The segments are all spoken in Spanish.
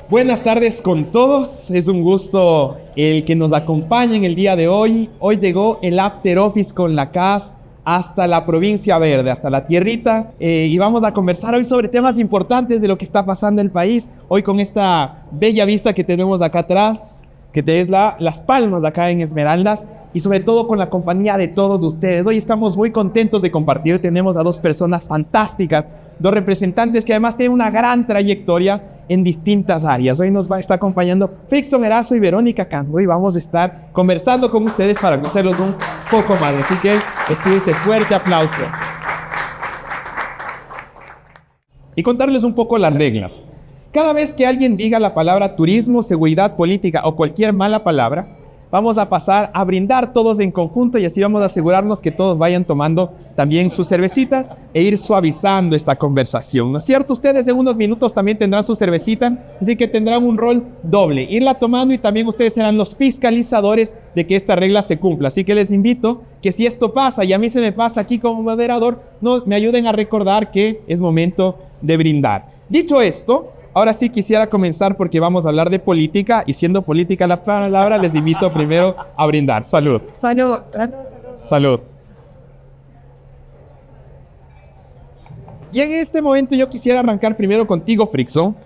Buenas tardes con todos, es un gusto el que nos acompañen el día de hoy. Hoy llegó el After Office con la CAS hasta la provincia verde, hasta la tierrita, y vamos a conversar hoy sobre temas importantes de lo que está pasando en el país. Hoy con esta bella vista que tenemos acá atrás, que es Las Palmas acá en Esmeraldas, y sobre todo con la compañía de todos ustedes. Hoy estamos muy contentos de compartir, tenemos a dos personas fantásticas, dos representantes que además tienen una gran trayectoria en distintas áreas. Hoy nos va a estar acompañando Frickson Erazo y Verónica Cango y vamos a estar conversando con ustedes para conocerlos un poco más. Así que escúchense, fuerte aplauso. Y contarles un poco las reglas. Cada vez que alguien diga la palabra turismo, seguridad, política o cualquier mala palabra, vamos a pasar a brindar todos en conjunto y así vamos a asegurarnos que todos vayan tomando también su cervecita e ir suavizando esta conversación, ¿no es cierto? Ustedes en unos minutos también tendrán su cervecita, así que tendrán un rol doble, irla tomando y también ustedes serán los fiscalizadores de que esta regla se cumpla. Así que les invito que si esto pasa y a mí se me pasa aquí como moderador, me ayuden a recordar que es momento de brindar. Dicho esto, ahora sí quisiera comenzar porque vamos a hablar de política y siendo política la palabra, les invito primero a brindar. Salud. Salud. Salud. Y en este momento yo quisiera arrancar primero contigo, Frickson,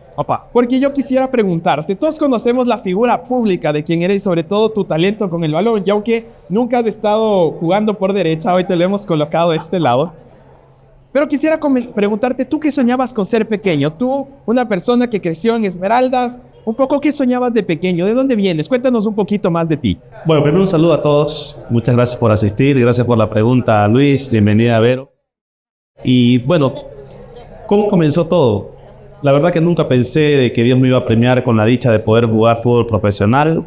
porque yo quisiera preguntarte, todos conocemos la figura pública de quien eres y sobre todo tu talento con el balón, y aunque nunca has estado jugando por derecha, hoy te lo hemos colocado de este lado. Pero quisiera preguntarte, ¿tú qué soñabas con ser pequeño? Tú, una persona que creció en Esmeraldas, un poco, ¿qué soñabas de pequeño? ¿De dónde vienes? Cuéntanos un poquito más de ti. Bueno, primero un saludo a todos. Muchas gracias por asistir. Gracias por la pregunta, Luis. Bienvenida, Vero. Y bueno, ¿cómo comenzó todo? La verdad que nunca pensé de que Dios me iba a premiar con la dicha de poder jugar fútbol profesional.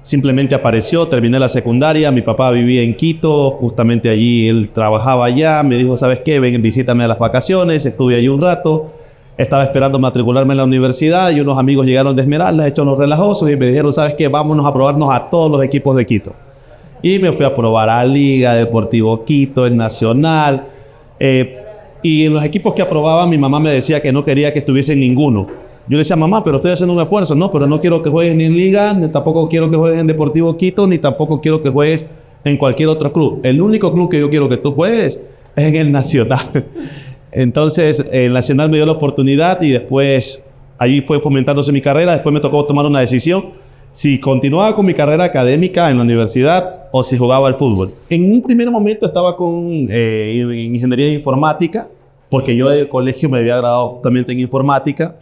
Simplemente apareció, terminé la secundaria, mi papá vivía en Quito, justamente allí él trabajaba allá, me dijo, ¿sabes qué? Ven, visítame a las vacaciones, estuve allí un rato, estaba esperando matricularme en la universidad y unos amigos llegaron de Esmeraldas, hechos los relajosos y me dijeron, ¿sabes qué? Vámonos a probarnos a todos los equipos de Quito. Y me fui a probar a Liga, Deportivo Quito, el Nacional, y en los equipos que aprobaba mi mamá me decía que no quería que estuviese en ninguno. Yo le decía, mamá, pero estoy haciendo un esfuerzo. No, pero no quiero que juegues ni en Liga, ni tampoco quiero que juegues en Deportivo Quito, ni tampoco quiero que juegues en cualquier otro club. El único club que yo quiero que tú juegues es en el Nacional. Entonces, el Nacional me dio la oportunidad y después allí fue fomentándose mi carrera. Después me tocó tomar una decisión si continuaba con mi carrera académica en la universidad o si jugaba al fútbol. En un primer momento estaba con ingeniería informática, porque yo del colegio me había graduado también en informática.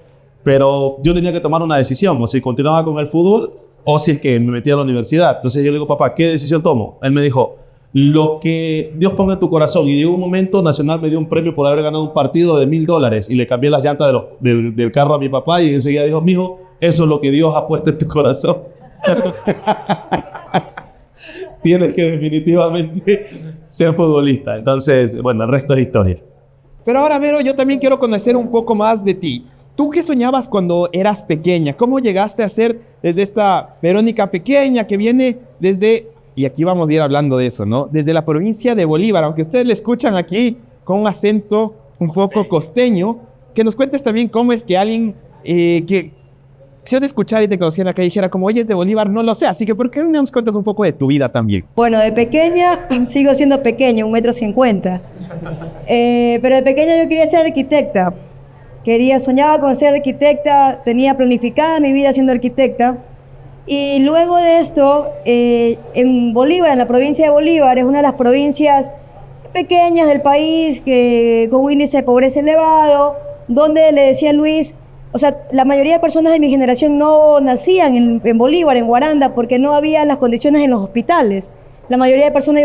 Pero yo tenía que tomar una decisión, o si continuaba con el fútbol, o si es que me metía a la universidad. Entonces yo le digo, papá, ¿qué decisión tomo? Él me dijo, lo que Dios ponga en tu corazón. Y de un momento, Nacional me dio un premio por haber ganado un partido de $1,000. Y le cambié las llantas del carro a mi papá y enseguida dijo, mijo, eso es lo que Dios ha puesto en tu corazón. Tienes que definitivamente ser futbolista. Entonces, bueno, el resto es historia. Pero ahora, Vero, yo también quiero conocer un poco más de ti. ¿Tú qué soñabas cuando eras pequeña? ¿Cómo llegaste a ser desde esta Verónica pequeña que viene desde, y aquí vamos a ir hablando de eso, ¿no? Desde la provincia de Bolívar, aunque ustedes le escuchan aquí con un acento un poco costeño, que nos cuentes también cómo es que alguien que si yo te escuchara y te conociera acá y dijera como, oye, es de Bolívar, no lo sé, así que ¿por qué no nos cuentas un poco de tu vida también? Bueno, de pequeña sigo siendo pequeña, 1,50 m. Pero de pequeña yo quería ser arquitecta. Soñaba con ser arquitecta, tenía planificada mi vida siendo arquitecta. Y luego de esto, en Bolívar, en la provincia de Bolívar, es una de las provincias pequeñas del país con un índice de pobreza elevado, donde le decía a Luis, o sea, la mayoría de personas de mi generación no nacían en Bolívar, en Guaranda, porque no había las condiciones en los hospitales. La mayoría de personas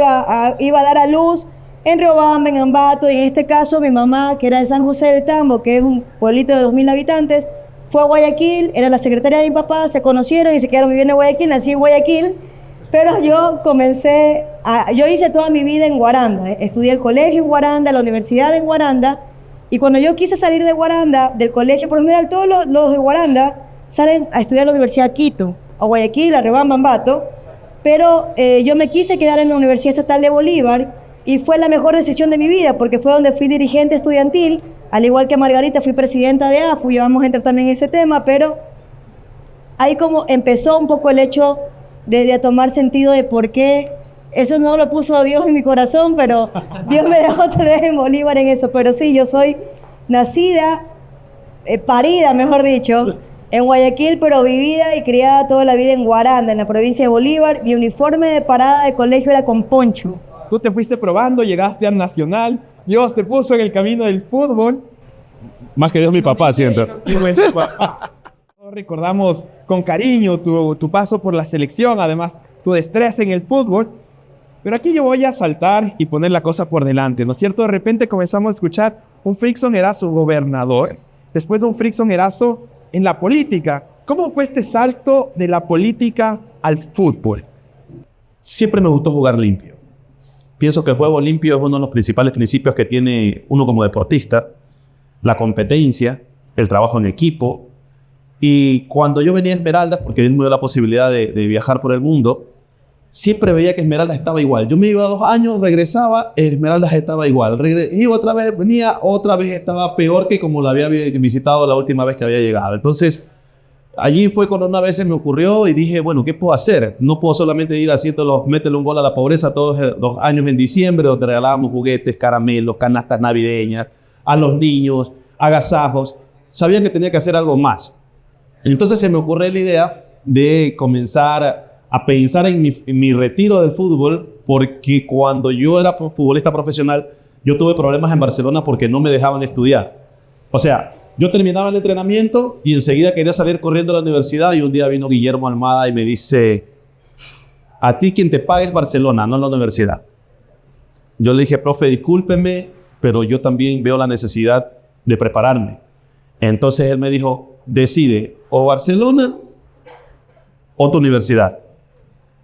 iba a dar a luz en Riobamba, en Ambato, y en este caso mi mamá, que era de San José del Tambo, que es un pueblito de 2,000 habitantes, fue a Guayaquil, era la secretaria de mi papá, se conocieron y se quedaron viviendo en Guayaquil, nací en Guayaquil, Pero yo hice toda mi vida en Guaranda. Estudié el colegio en Guaranda, la universidad en Guaranda. Y cuando yo quise salir de Guaranda, del colegio, por lo general todos los de Guaranda salen a estudiar a la Universidad de Quito, a Guayaquil, a Rebamba, Ambato. Pero yo me quise quedar en la Universidad Estatal de Bolívar y fue la mejor decisión de mi vida porque fue donde fui dirigente estudiantil. Al igual que Margarita, fui presidenta de AFU, ya vamos a entrar también en ese tema, pero ahí como empezó un poco el hecho de tomar sentido de por qué. Eso no lo puso Dios en mi corazón, pero Dios me dejó otra vez en Bolívar en eso. Pero sí, yo soy nacida, parida, mejor dicho, en Guayaquil, pero vivida y criada toda la vida en Guaranda, en la provincia de Bolívar. Mi uniforme de parada de colegio era con poncho. Tú te fuiste probando, llegaste al Nacional, Dios te puso en el camino del fútbol. Más que Dios, mi papá siempre. Recordamos con cariño tu paso por la selección, además tu destreza en el fútbol. Pero aquí yo voy a saltar y poner la cosa por delante, ¿no es cierto? De repente comenzamos a escuchar un Frickson Erazo gobernador, después de un Frickson Erazo en la política. ¿Cómo fue este salto de la política al fútbol? Siempre me gustó jugar limpio. Pienso que el juego limpio es uno de los principales principios que tiene uno como deportista. La competencia, el trabajo en equipo. Y cuando yo venía a Esmeraldas, porque Dios me dio la posibilidad de viajar por el mundo, siempre veía que Esmeraldas estaba igual. Yo me iba 2 años, regresaba, Esmeraldas estaba igual. Iba otra vez, venía, otra vez estaba peor que como la había visitado la última vez que había llegado. Entonces, allí fue cuando una vez se me ocurrió y dije, bueno, ¿qué puedo hacer? No puedo solamente ir métele un gol a la pobreza todos los años en diciembre, donde regalábamos juguetes, caramelos, canastas navideñas, a los niños, agasajos. Sabía que tenía que hacer algo más. Entonces se me ocurrió la idea de comenzar a pensar en mi retiro del fútbol, porque cuando yo era futbolista profesional, yo tuve problemas en Barcelona porque no me dejaban estudiar. O sea, yo terminaba el entrenamiento y enseguida quería salir corriendo a la universidad y un día vino Guillermo Almada y me dice, a ti quien te paga es Barcelona, no la universidad. Yo le dije, profe, discúlpeme, pero yo también veo la necesidad de prepararme. Entonces él me dijo, decide o Barcelona o tu universidad.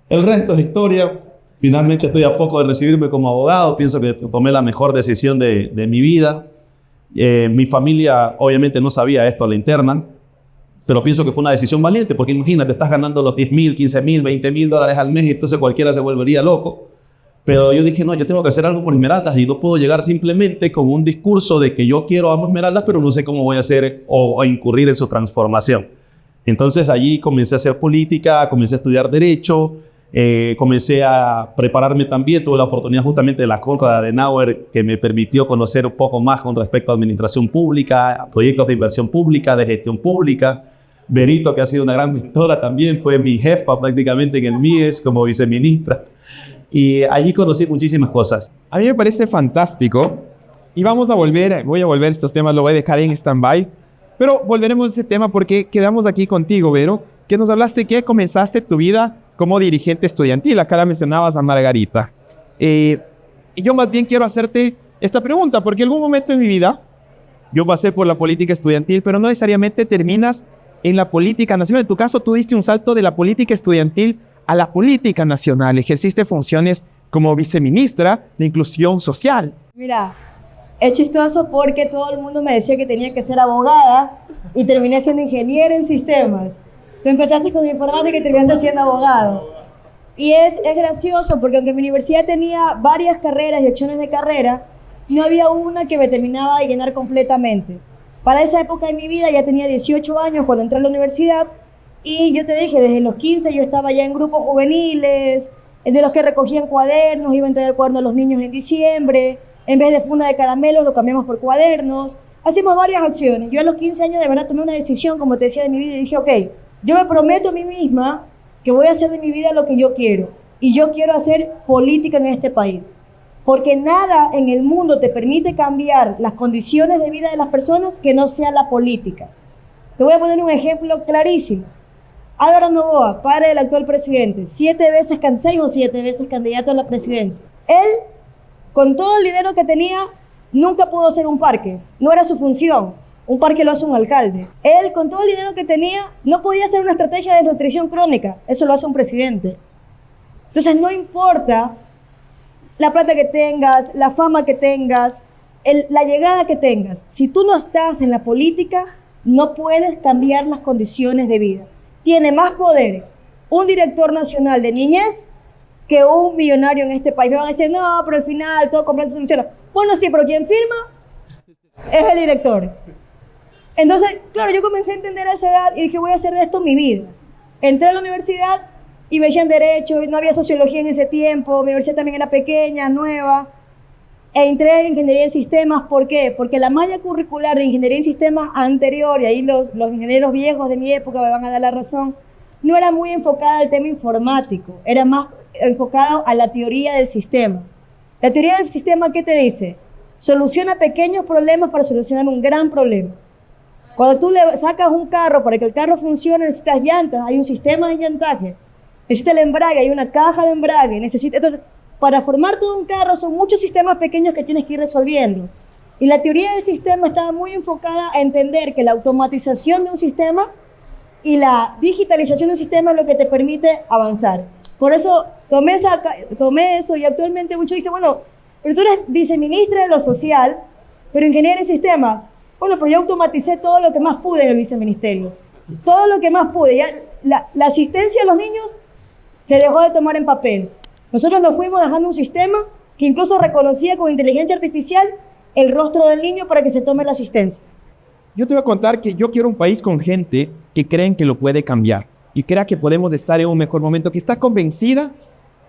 El resto es historia. Finalmente estoy a poco de recibirme como abogado. Pienso que tomé la mejor decisión de mi vida. Mi familia obviamente no sabía esto a la interna, pero pienso que fue una decisión valiente, porque imagínate, estás ganando los 10,000, 15,000, 20,000 dólares al mes y entonces cualquiera se volvería loco. Pero yo dije, no, yo tengo que hacer algo por Esmeraldas y no puedo llegar simplemente con un discurso de que yo quiero a Esmeraldas, pero no sé cómo voy a hacer o incurrir en su transformación. Entonces allí comencé a hacer política, comencé a estudiar Derecho, comencé a prepararme también. Tuve la oportunidad justamente de la Cátedra de Adenauer, que me permitió conocer un poco más con respecto a administración pública, proyectos de inversión pública, de gestión pública. Berito, que ha sido una gran mentora también, fue mi jefa prácticamente en el MIES como viceministra. Y allí conocí muchísimas cosas. A mí me parece fantástico. Y voy a volver a estos temas, lo voy a dejar en stand-by. Pero volveremos a ese tema porque quedamos aquí contigo, Vero, que nos hablaste que comenzaste tu vida como dirigente estudiantil. Acá la mencionabas a Margarita. Y yo más bien quiero hacerte esta pregunta, porque en algún momento en mi vida yo pasé por la política estudiantil, pero no necesariamente terminas en la política nacional. En tu caso, tú diste un salto de la política estudiantil a la política nacional. Ejerciste funciones como viceministra de Inclusión Social. Mira, es chistoso porque todo el mundo me decía que tenía que ser abogada y terminé siendo ingeniera en sistemas. Tú empezaste con informática y terminaste siendo abogado. Y es gracioso porque aunque mi universidad tenía varias carreras y opciones de carrera, no había una que me terminaba de llenar completamente. Para esa época de mi vida ya tenía 18 años cuando entré a la universidad y yo te dije, desde los 15 yo estaba ya en grupos juveniles, de los que recogían cuadernos, iba a entregar cuadernos a los niños en diciembre, en vez de funda de caramelos lo cambiamos por cuadernos, hacíamos varias acciones. Yo a los 15 años de verdad tomé una decisión, como te decía, de mi vida y dije, ok, yo me prometo a mí misma que voy a hacer de mi vida lo que yo quiero y yo quiero hacer política en este país. Porque nada en el mundo te permite cambiar las condiciones de vida de las personas que no sea la política. Te voy a poner un ejemplo clarísimo. Álvaro Noboa, padre del actual presidente, 6 veces candidato a la presidencia. Él, con todo el dinero que tenía, nunca pudo hacer un parque. No era su función. Un parque lo hace un alcalde. Él, con todo el dinero que tenía, no podía hacer una estrategia de nutrición crónica. Eso lo hace un presidente. Entonces no importa la plata que tengas, la fama que tengas, la llegada que tengas. Si tú no estás en la política, no puedes cambiar las condiciones de vida. Tiene más poder un director nacional de niñez que un millonario en este país. Me van a decir, no, pero al final todo completo se soluciona. Bueno, sí, pero quien firma es el director. Entonces, claro, yo comencé a entender a esa edad y dije, voy a hacer de esto mi vida. Entré a la universidad y me decían derecho, no había sociología en ese tiempo, mi universidad también era pequeña, nueva. Entré en ingeniería en sistemas, ¿por qué? Porque la malla curricular de ingeniería en sistemas anterior, y ahí los ingenieros viejos de mi época me van a dar la razón, no era muy enfocada al tema informático, era más enfocado a la teoría del sistema. La teoría del sistema, ¿qué te dice? Soluciona pequeños problemas para solucionar un gran problema. Cuando tú le sacas un carro, para que el carro funcione, necesitas llantas, hay un sistema de llantaje. Necesitas el embrague, hay una caja de embrague. Entonces, para formar todo un carro son muchos sistemas pequeños que tienes que ir resolviendo. Y la teoría del sistema estaba muy enfocada a entender que la automatización de un sistema y la digitalización del sistema es lo que te permite avanzar. Por eso tomé eso y actualmente muchos dicen, bueno, pero tú eres viceministra de lo social, pero ingeniero en sistemas. Bueno, pero yo automaticé todo lo que más pude en el viceministerio. Todo lo que más pude. Ya, la asistencia a los niños se dejó de tomar en papel. Nosotros nos fuimos dejando un sistema que incluso reconocía con inteligencia artificial el rostro del niño para que se tome la asistencia. Yo te voy a contar que yo quiero un país con gente que creen que lo puede cambiar y crea que podemos estar en un mejor momento, que está convencida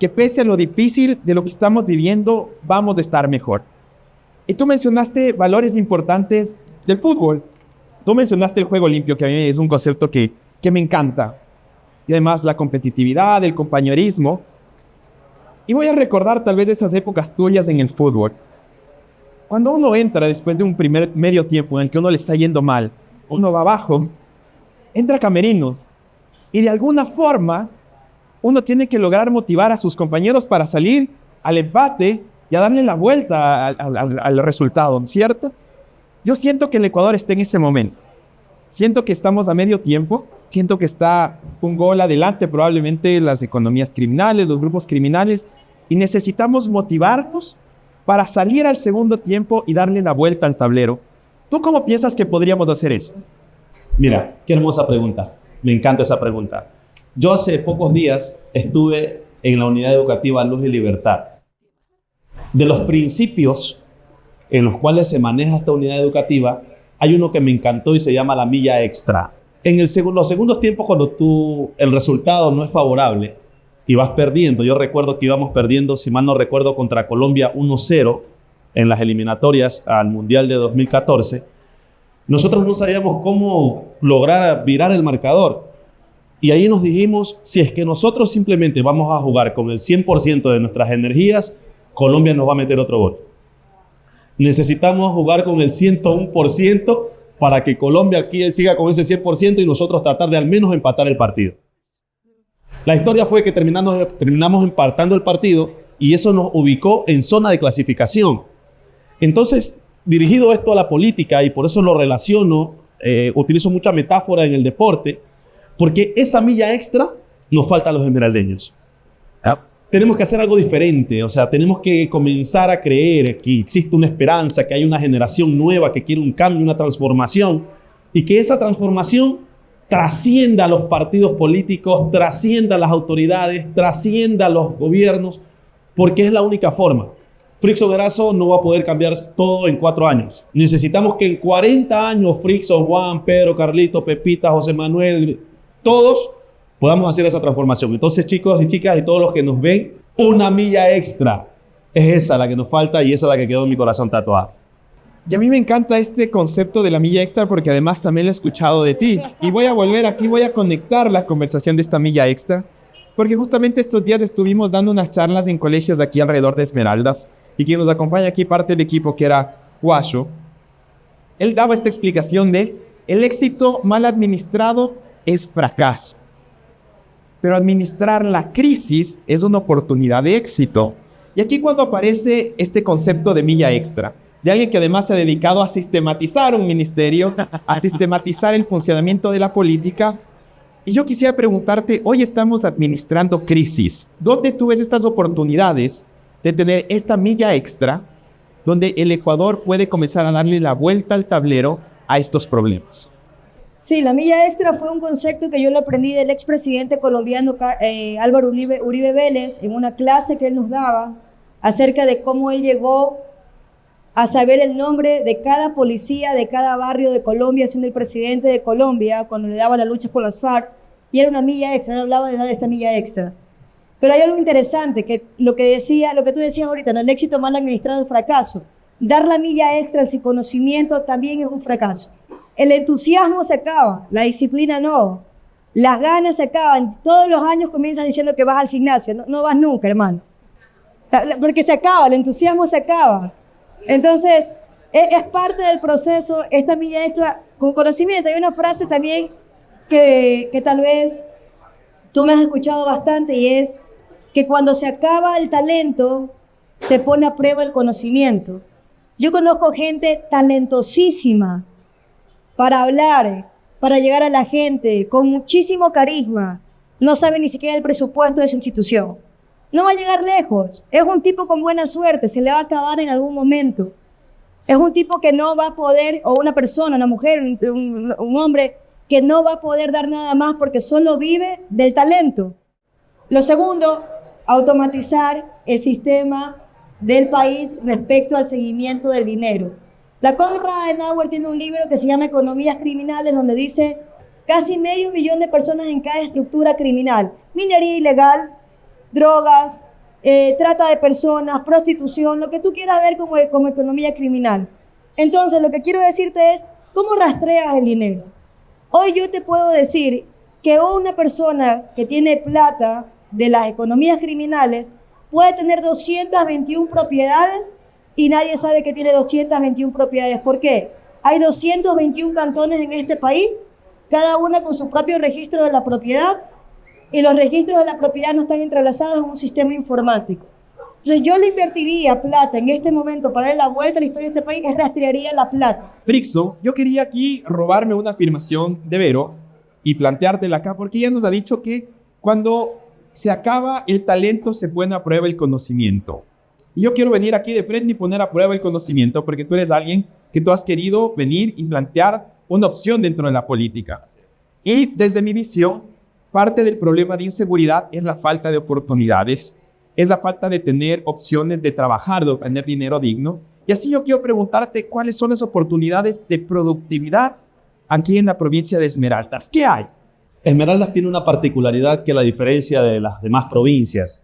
que pese a lo difícil de lo que estamos viviendo, vamos a estar mejor. Y tú mencionaste valores importantes del fútbol. Tú mencionaste el juego limpio, que a mí es un concepto que me encanta. Y además la competitividad, el compañerismo. Y voy a recordar tal vez de esas épocas tuyas en el fútbol. Cuando uno entra después de un primer medio tiempo en el que uno le está yendo mal, uno va abajo, entra a camerinos y de alguna forma uno tiene que lograr motivar a sus compañeros para salir al empate y a darle la vuelta al resultado, ¿cierto? Yo siento que el Ecuador está en ese momento. Siento que estamos a medio tiempo, siento que está un gol adelante probablemente las economías criminales, los grupos criminales, y necesitamos motivarnos para salir al segundo tiempo y darle la vuelta al tablero. ¿Tú cómo piensas que podríamos hacer eso? Mira, qué hermosa pregunta. Me encanta esa pregunta. Yo hace pocos días estuve en la unidad educativa Luz y Libertad. De los principios en los cuales se maneja esta unidad educativa, hay uno que me encantó y se llama la milla extra. En los segundos tiempos, cuando el resultado no es favorable y vas perdiendo, yo recuerdo que íbamos perdiendo, si mal no recuerdo, contra Colombia 1-0 en las eliminatorias al Mundial de 2014, nosotros no sabíamos cómo lograr virar el marcador. Y ahí nos dijimos, si es que nosotros simplemente vamos a jugar con el 100% de nuestras energías, Colombia nos va a meter otro gol. Necesitamos jugar con el 101% para que Colombia aquí siga con ese 100% y nosotros tratar de al menos empatar el partido. La historia fue que terminamos empatando el partido y eso nos ubicó en zona de clasificación. Entonces, dirigido esto a la política, y por eso lo relaciono, utilizo mucha metáfora en el deporte, porque esa milla extra nos falta a los esmeraldeños. Tenemos que hacer algo diferente, o sea, tenemos que comenzar a creer que existe una esperanza, que hay una generación nueva que quiere un cambio, una transformación, y que esa transformación trascienda a los partidos políticos, trascienda a las autoridades, trascienda a los gobiernos, porque es la única forma. Frickson Erazo no va a poder cambiar todo en 4 años. Necesitamos que en 40 años Frickson, Juan, Pedro, Carlito, Pepita, José Manuel, todos podamos hacer esa transformación. Entonces, chicos y chicas y todos los que nos ven, una milla extra. Es esa la que nos falta y esa es la que quedó en mi corazón tatuada. Y a mí me encanta este concepto de la milla extra porque además también lo he escuchado de ti. Y voy a volver aquí, voy a conectar la conversación de esta milla extra, porque justamente estos días estuvimos dando unas charlas en colegios de aquí alrededor de Esmeraldas, y quien nos acompaña aquí, parte del equipo, que era Guasho, él daba esta explicación de el éxito mal administrado es fracaso, pero administrar la crisis es una oportunidad de éxito. Y aquí cuando aparece este concepto de milla extra, de alguien que además se ha dedicado a sistematizar un ministerio, a sistematizar el funcionamiento de la política, Y yo quisiera preguntarte, hoy estamos administrando crisis. ¿Dónde tú ves estas oportunidades de tener esta milla extra donde el Ecuador puede comenzar a darle la vuelta al tablero a estos problemas? Sí, la milla extra fue un concepto que yo lo aprendí del expresidente colombiano Álvaro Uribe Vélez en una clase que él nos daba acerca de cómo él llegó a saber el nombre de cada policía de cada barrio de Colombia, siendo el presidente de Colombia, cuando le daba la lucha por las FARC, y era una milla extra, él hablaba de dar esta milla extra. Pero hay algo interesante, que lo que tú decías ahorita, ¿no? El éxito mal administrado es fracaso. Dar la milla extra sin conocimiento también es un fracaso. El entusiasmo se acaba, la disciplina no. Las ganas se acaban. Todos los años comienzas diciendo que vas al gimnasio. No vas nunca, hermano. Porque se acaba, el entusiasmo se acaba. Entonces, es parte del proceso, esta milla extra con conocimiento. Hay una frase también que tal vez tú me has escuchado bastante y es que cuando se acaba el talento, se pone a prueba el conocimiento. Yo conozco gente talentosísima para hablar, para llegar a la gente, con muchísimo carisma. No sabe ni siquiera el presupuesto de su institución. No va a llegar lejos. Es un tipo con buena suerte, se le va a acabar en algún momento. Es un tipo que no va a poder, o una persona, una mujer, un hombre, que no va a poder dar nada más porque solo vive del talento. Lo segundo, automatizar el sistema del país respecto al seguimiento del dinero. La Konrad Adenauer tiene un libro que se llama Economías Criminales, donde dice casi 500.000 de personas en cada estructura criminal. Minería ilegal, drogas, trata de personas, prostitución, lo que tú quieras ver como economía criminal. Entonces, lo que quiero decirte es, ¿cómo rastreas el dinero? Hoy yo te puedo decir que una persona que tiene plata de las economías criminales puede tener 221 propiedades y nadie sabe que tiene 221 propiedades. ¿Por qué? Hay 221 cantones en este país, cada una con su propio registro de la propiedad, y los registros de la propiedad no están entrelazados en un sistema informático. Entonces yo le invertiría plata en este momento para dar la vuelta a la historia de este país, rastrearía la plata. Frickson, yo quería aquí robarme una afirmación de Vero y planteártela acá, porque ella nos ha dicho que cuando se acaba el talento se pone a prueba el conocimiento. Y yo quiero venir aquí de frente y poner a prueba el conocimiento, porque tú eres alguien que tú has querido venir y plantear una opción dentro de la política. Y desde mi visión, parte del problema de inseguridad es la falta de oportunidades, es la falta de tener opciones de trabajar, de obtener dinero digno. Y así yo quiero preguntarte cuáles son las oportunidades de productividad aquí en la provincia de Esmeraldas. ¿Qué hay? Esmeraldas tiene una particularidad que la diferencia de las demás provincias.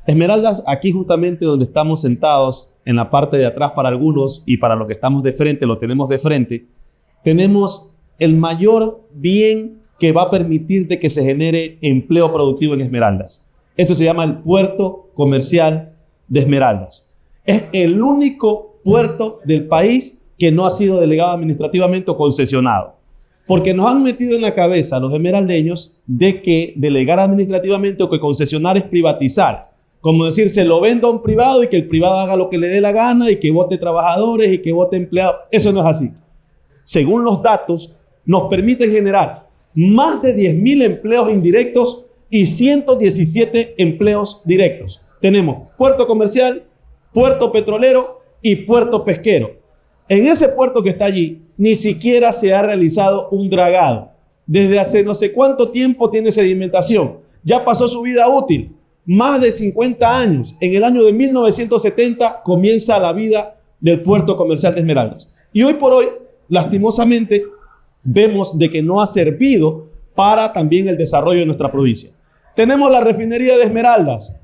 Esmeraldas, aquí justamente donde estamos sentados, en la parte de atrás para algunos y para los que estamos de frente, lo tenemos de frente, tenemos el mayor bien que va a permitir de que se genere empleo productivo en Esmeraldas. Eso se llama el puerto comercial de Esmeraldas. Es el único puerto del país que no ha sido delegado administrativamente o concesionado. Porque nos han metido en la cabeza a los esmeraldeños de que delegar administrativamente o que concesionar es privatizar. Como decir, se lo vendo a un privado y que el privado haga lo que le dé la gana y que vote trabajadores y que vote empleados. Eso no es así. Según los datos, nos permite generar más de 10.000 empleos indirectos y 117 empleos directos. Tenemos puerto comercial, puerto petrolero y puerto pesquero. En ese puerto que está allí, ni siquiera se ha realizado un dragado. Desde hace no sé cuánto tiempo tiene sedimentación. Ya pasó su vida útil. Más de 50 años. En el año de 1970 comienza la vida del puerto comercial de Esmeraldas. Y hoy por hoy, lastimosamente, vemos de que no ha servido para también el desarrollo de nuestra provincia. Tenemos la refinería de Esmeraldas.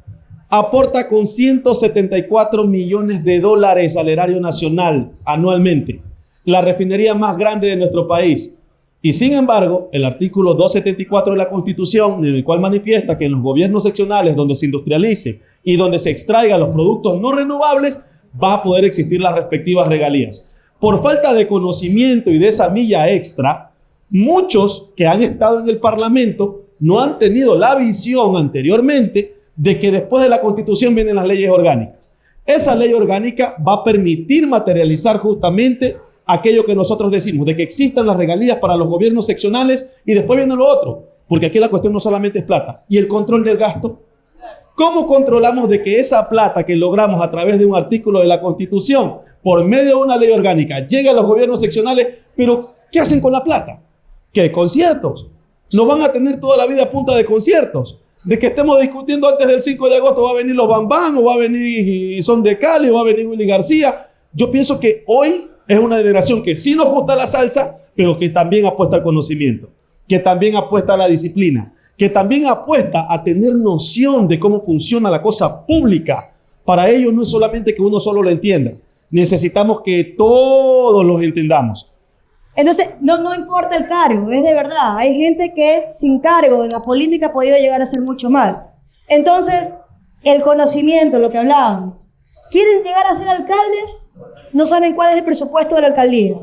Aporta con 174 millones de dólares al erario nacional anualmente. La refinería más grande de nuestro país. Y sin embargo, el artículo 274 de la Constitución, en el cual manifiesta que en los gobiernos seccionales donde se industrialice y donde se extraigan los productos no renovables, va a poder existir las respectivas regalías. Por falta de conocimiento y de esa milla extra, muchos que han estado en el Parlamento no han tenido la visión anteriormente de que después de la Constitución vienen las leyes orgánicas. Esa ley orgánica va a permitir materializar justamente aquello que nosotros decimos, de que existan las regalías para los gobiernos seccionales y después viene lo otro. Porque aquí la cuestión no solamente es plata. ¿Y el control del gasto? ¿Cómo controlamos de que esa plata que logramos a través de un artículo de la Constitución, por medio de una ley orgánica, llegue a los gobiernos seccionales? Pero, ¿qué hacen con la plata? ¿Qué? ¿Conciertos? ¿No van a tener toda la vida a punta de conciertos? De que estemos discutiendo antes del 5 de agosto, va a venir los Bambán, o va a venir Son de Cali, o va a venir Willy García. Yo pienso que hoy es una generación que sí nos gusta la salsa, pero que también apuesta al conocimiento, que también apuesta a la disciplina, que también apuesta a tener noción de cómo funciona la cosa pública. Para ellos no es solamente que uno solo lo entienda, necesitamos que todos los entendamos. Entonces, no importa el cargo, es de verdad. Hay gente que sin cargo en la política ha podido llegar a ser mucho más. Entonces, el conocimiento, lo que hablábamos. ¿Quieren llegar a ser alcaldes? No saben cuál es el presupuesto de la alcaldía.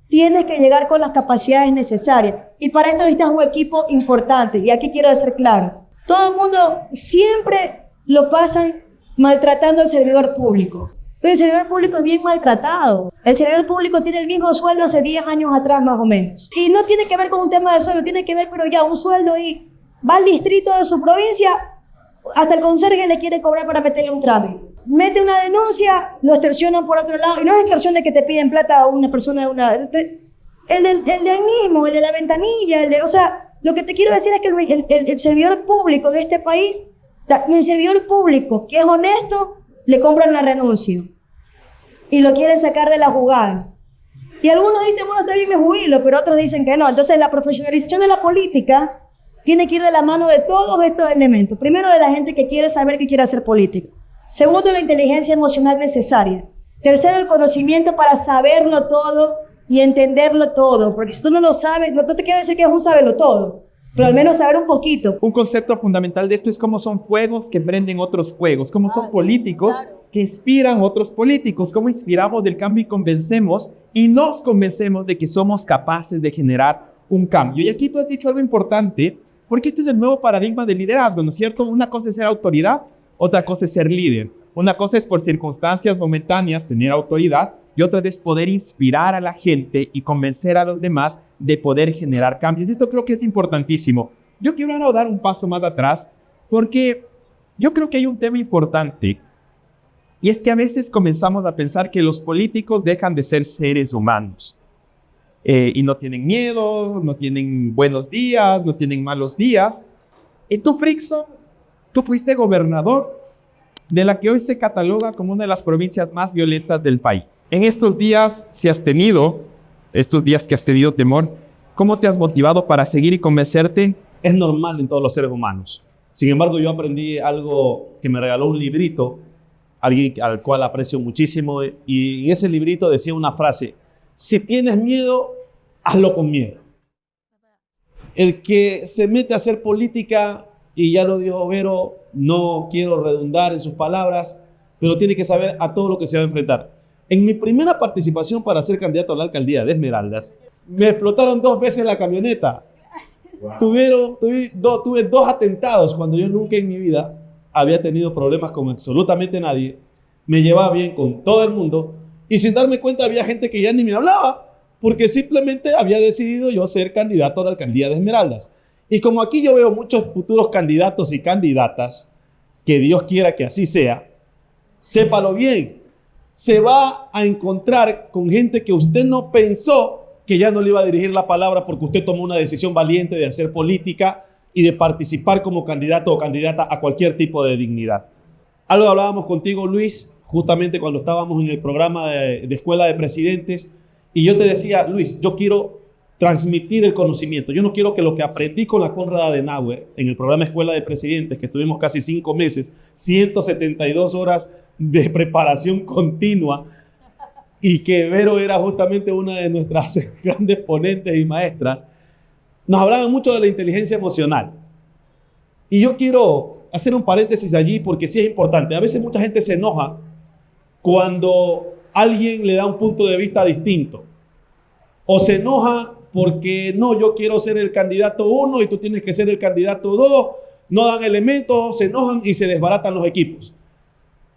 Tienes que llegar con las capacidades necesarias. Y para esto necesitas un equipo importante. Y aquí quiero ser claro. Todo el mundo siempre lo pasan maltratando al servidor público. Pero el servidor público es bien maltratado. El servidor público tiene el mismo sueldo hace 10 años atrás, más o menos. Y no tiene que ver con un tema de sueldo, tiene que ver, pero ya un sueldo y va al distrito de su provincia, hasta el conserje le quiere cobrar para meterle un trámite. Mete una denuncia, lo extorsionan por otro lado. Y no es extorsión de que te piden plata a una persona de una... El de ahí mismo, el de la ventanilla, o sea, lo que te quiero decir es que el servidor público de este país, y el servidor público que es honesto, le compran la renuncia y lo quieren sacar de la jugada. Y algunos dicen, bueno, está bien, me jubilo, pero otros dicen que no. Entonces, la profesionalización de la política tiene que ir de la mano de todos estos elementos. Primero, de la gente que quiere saber que quiere hacer política. Segundo, la inteligencia emocional necesaria. Tercero, el conocimiento para saberlo todo y entenderlo todo. Porque si tú no lo sabes, no te quiero decir que es un saberlo todo, pero al menos saber un poquito. Un concepto fundamental de esto es cómo son fuegos que prenden otros fuegos, cómo son políticos que inspiran otros políticos, cómo inspiramos del cambio y convencemos y nos convencemos de que somos capaces de generar un cambio. Y aquí tú has dicho algo importante, porque este es el nuevo paradigma del liderazgo, ¿no es cierto? Una cosa es ser autoridad, otra cosa es ser líder. Una cosa es por circunstancias momentáneas tener autoridad y otra es poder inspirar a la gente y convencer a los demás de poder generar cambios. Esto creo que es importantísimo. Yo quiero ahora dar un paso más atrás porque yo creo que hay un tema importante y es que a veces comenzamos a pensar que los políticos dejan de ser seres humanos y no tienen miedo, no tienen buenos días, no tienen malos días. Y tú, Frickson, tú fuiste gobernador de la que hoy se cataloga como una de las provincias más violentas del país. En estos días, estos días que has tenido temor, ¿cómo te has motivado para seguir y convencerte? Es normal en todos los seres humanos. Sin embargo, yo aprendí algo que me regaló un librito, alguien al cual aprecio muchísimo, y en ese librito decía una frase: si tienes miedo, hazlo con miedo. El que se mete a hacer política, y ya lo dijo Vero, no quiero redundar en sus palabras, pero tiene que saber a todo lo que se va a enfrentar. En mi primera participación para ser candidato a la alcaldía de Esmeraldas, me explotaron 2 veces la camioneta. Tuve 2 atentados cuando yo nunca en mi vida había tenido problemas con absolutamente nadie. Me llevaba bien con todo el mundo y sin darme cuenta había gente que ya ni me hablaba porque simplemente había decidido yo ser candidato a la alcaldía de Esmeraldas. Y como aquí yo veo muchos futuros candidatos y candidatas, que Dios quiera que así sea, sépalo bien, se va a encontrar con gente que usted no pensó que ya no le iba a dirigir la palabra porque usted tomó una decisión valiente de hacer política y de participar como candidato o candidata a cualquier tipo de dignidad. Algo hablábamos contigo, Luis, justamente cuando estábamos en el programa de Escuela de Presidentes, y yo te decía, Luis, yo quiero transmitir el conocimiento. Yo no quiero que lo que aprendí con la Konrad Adenauer en el programa Escuela de Presidentes, que tuvimos casi 5 meses, 172 horas de preparación continua, y que Vero era justamente una de nuestras grandes ponentes y maestras, nos hablaban mucho de la inteligencia emocional. Y yo quiero hacer un paréntesis allí porque sí es importante. A veces mucha gente se enoja cuando alguien le da un punto de vista distinto. O se enoja porque no, yo quiero ser el candidato 1 y tú tienes que ser el candidato 2. No dan elementos, se enojan y se desbaratan los equipos.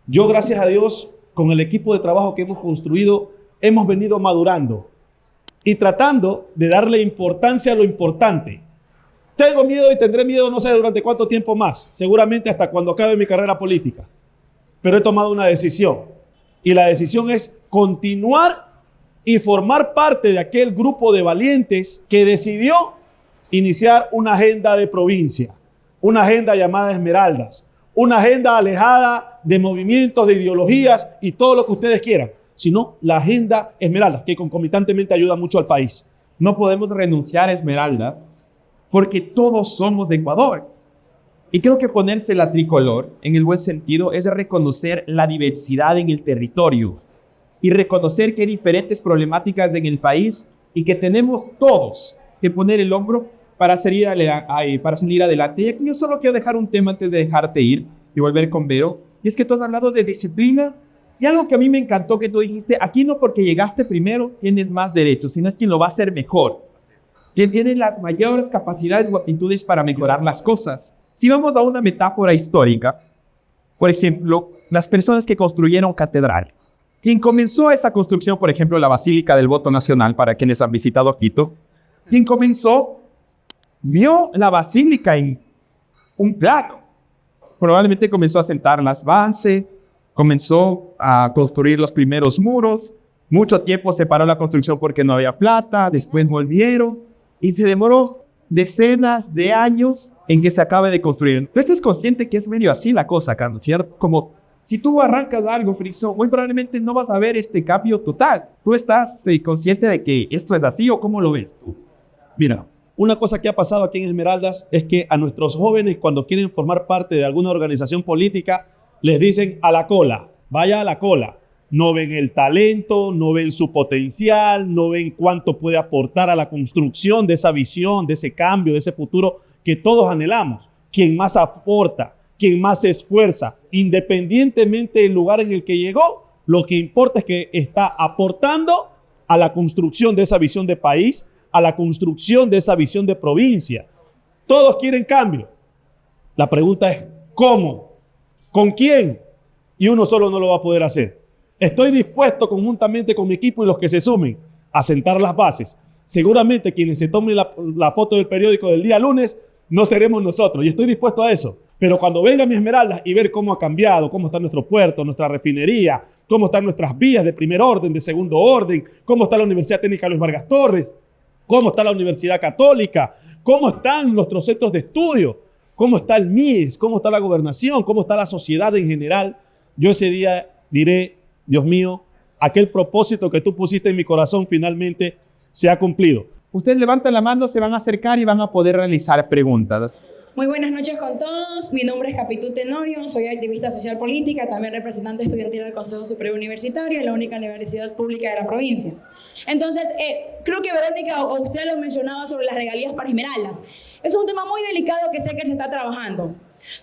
Yo, gracias a Dios, con el equipo de trabajo que hemos construido, hemos venido madurando y tratando de darle importancia a lo importante. Tengo miedo y tendré miedo no sé durante cuánto tiempo más, seguramente hasta cuando acabe mi carrera política. Pero he tomado una decisión y la decisión es continuar y formar parte de aquel grupo de valientes que decidió iniciar una agenda de provincia, una agenda llamada Esmeraldas, una agenda alejada de movimientos, de ideologías y todo lo que ustedes quieran, sino la agenda Esmeraldas, que concomitantemente ayuda mucho al país. No podemos renunciar a Esmeralda porque todos somos de Ecuador. Y creo que ponerse la tricolor, en el buen sentido, es reconocer la diversidad en el territorio y reconocer que hay diferentes problemáticas en el país y que tenemos todos que poner el hombro para salir adelante. Y aquí yo solo quiero dejar un tema antes de dejarte ir y volver con Vero, y es que tú has hablado de disciplina y algo que a mí me encantó que tú dijiste, aquí no porque llegaste primero tienes más derechos, sino es quien lo va a hacer mejor, quien tiene las mayores capacidades o aptitudes para mejorar las cosas. Si vamos a una metáfora histórica, por ejemplo, las personas que construyeron catedral, quien comenzó esa construcción, por ejemplo, la Basílica del Voto Nacional, para quienes han visitado Quito, quien comenzó, vio la basílica en un placo. Probablemente comenzó a sentar las bases, comenzó a construir los primeros muros. Mucho tiempo se paró la construcción porque no había plata, después volvieron y se demoró decenas de años en que se acabe de construir. Tú estás consciente que es medio así la cosa, Carlos, ¿cierto? Como si tú arrancas algo, Friso, muy probablemente no vas a ver este cambio total. ¿Tú estás consciente de que esto es así o cómo lo ves tú? Mira, una cosa que ha pasado aquí en Esmeraldas es que a nuestros jóvenes, cuando quieren formar parte de alguna organización política, les dicen a la cola, vaya a la cola. No ven el talento, no ven su potencial, no ven cuánto puede aportar a la construcción de esa visión, de ese cambio, de ese futuro que todos anhelamos. Quien más aporta, quien más se esfuerza, independientemente del lugar en el que llegó, lo que importa es que está aportando a la construcción de esa visión de país, a la construcción de esa visión de provincia. Todos quieren cambio. La pregunta es, ¿cómo? ¿Con quién? Y uno solo no lo va a poder hacer. Estoy dispuesto conjuntamente con mi equipo y los que se sumen a sentar las bases. Seguramente quienes se tomen la foto del periódico del día lunes no seremos nosotros y estoy dispuesto a eso. Pero cuando venga mi Esmeraldas y ver cómo ha cambiado, cómo está nuestro puerto, nuestra refinería, cómo están nuestras vías de primer orden, de segundo orden, cómo está la Universidad Técnica Luis Vargas Torres, cómo está la Universidad Católica, cómo están nuestros centros de estudio, cómo está el MIES, cómo está la gobernación, cómo está la sociedad en general, yo ese día diré, Dios mío, aquel propósito que tú pusiste en mi corazón finalmente se ha cumplido. Ustedes levantan la mano, se van a acercar y van a poder realizar preguntas. Muy buenas noches con todos. Mi nombre es Capitu Tenorio, soy activista social política, también representante estudiantil del Consejo Superior Universitario en la única universidad pública de la provincia. Entonces, creo que Verónica o usted lo mencionaba sobre las regalías para Esmeraldas. Es un tema muy delicado que sé que se está trabajando.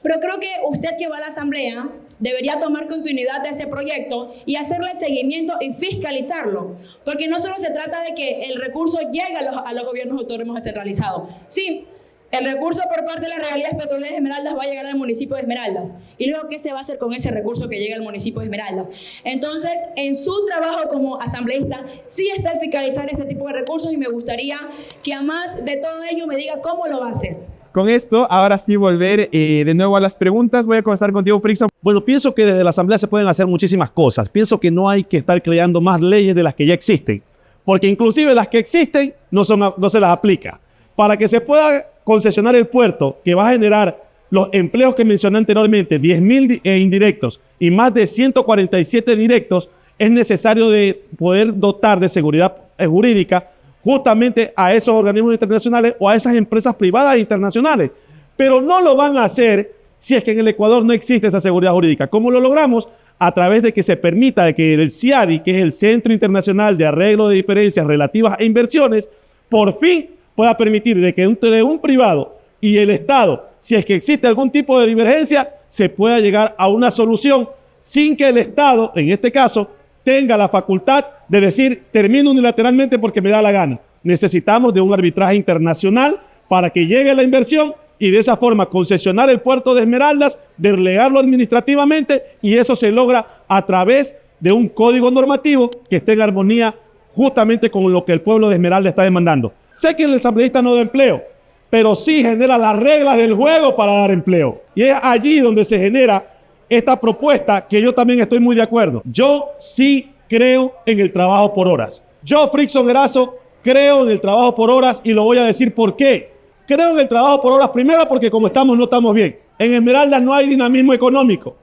Pero creo que usted que va a la asamblea debería tomar continuidad de ese proyecto y hacerle seguimiento y fiscalizarlo. Porque no solo se trata de que el recurso llegue a los gobiernos autónomos descentralizados. Sí, el recurso por parte de las regalías petroleras de Esmeraldas va a llegar al municipio de Esmeraldas. Y luego, ¿qué se va a hacer con ese recurso que llega al municipio de Esmeraldas? Entonces, en su trabajo como asambleísta, sí está el fiscalizar ese tipo de recursos y me gustaría que a más de todo ello me diga cómo lo va a hacer. Con esto, ahora sí volver de nuevo a las preguntas. Voy a comenzar contigo, Frickson. Bueno, pienso que desde la asamblea se pueden hacer muchísimas cosas. Pienso que no hay que estar creando más leyes de las que ya existen. Porque inclusive las que existen no se las aplica. Para que se pueda concesionar el puerto que va a generar los empleos que mencioné anteriormente, 10.000 indirectos y más de 147 directos, es necesario de poder dotar de seguridad jurídica justamente a esos organismos internacionales o a esas empresas privadas internacionales. Pero no lo van a hacer si es que en el Ecuador no existe esa seguridad jurídica. ¿Cómo lo logramos? A través de que se permita de que el CIADI, que es el Centro Internacional de Arreglo de Diferencias Relativas a Inversiones, por fin pueda permitir de que entre un privado y el Estado, si es que existe algún tipo de divergencia, se pueda llegar a una solución sin que el Estado, en este caso, tenga la facultad de decir, termino unilateralmente porque me da la gana. Necesitamos de un arbitraje internacional para que llegue la inversión y de esa forma concesionar el puerto de Esmeraldas, delegarlo administrativamente, y eso se logra a través de un código normativo que esté en armonía justamente con lo que el pueblo de Esmeraldas está demandando. Sé que el asambleísta no da empleo, pero sí genera las reglas del juego para dar empleo. Y es allí donde se genera esta propuesta que yo también estoy muy de acuerdo. Yo sí creo en el trabajo por horas. Yo, Frickson Erazo, creo en el trabajo por horas y lo voy a decir por qué. Creo en el trabajo por horas primero porque como estamos no estamos bien. En Esmeraldas no hay dinamismo económico.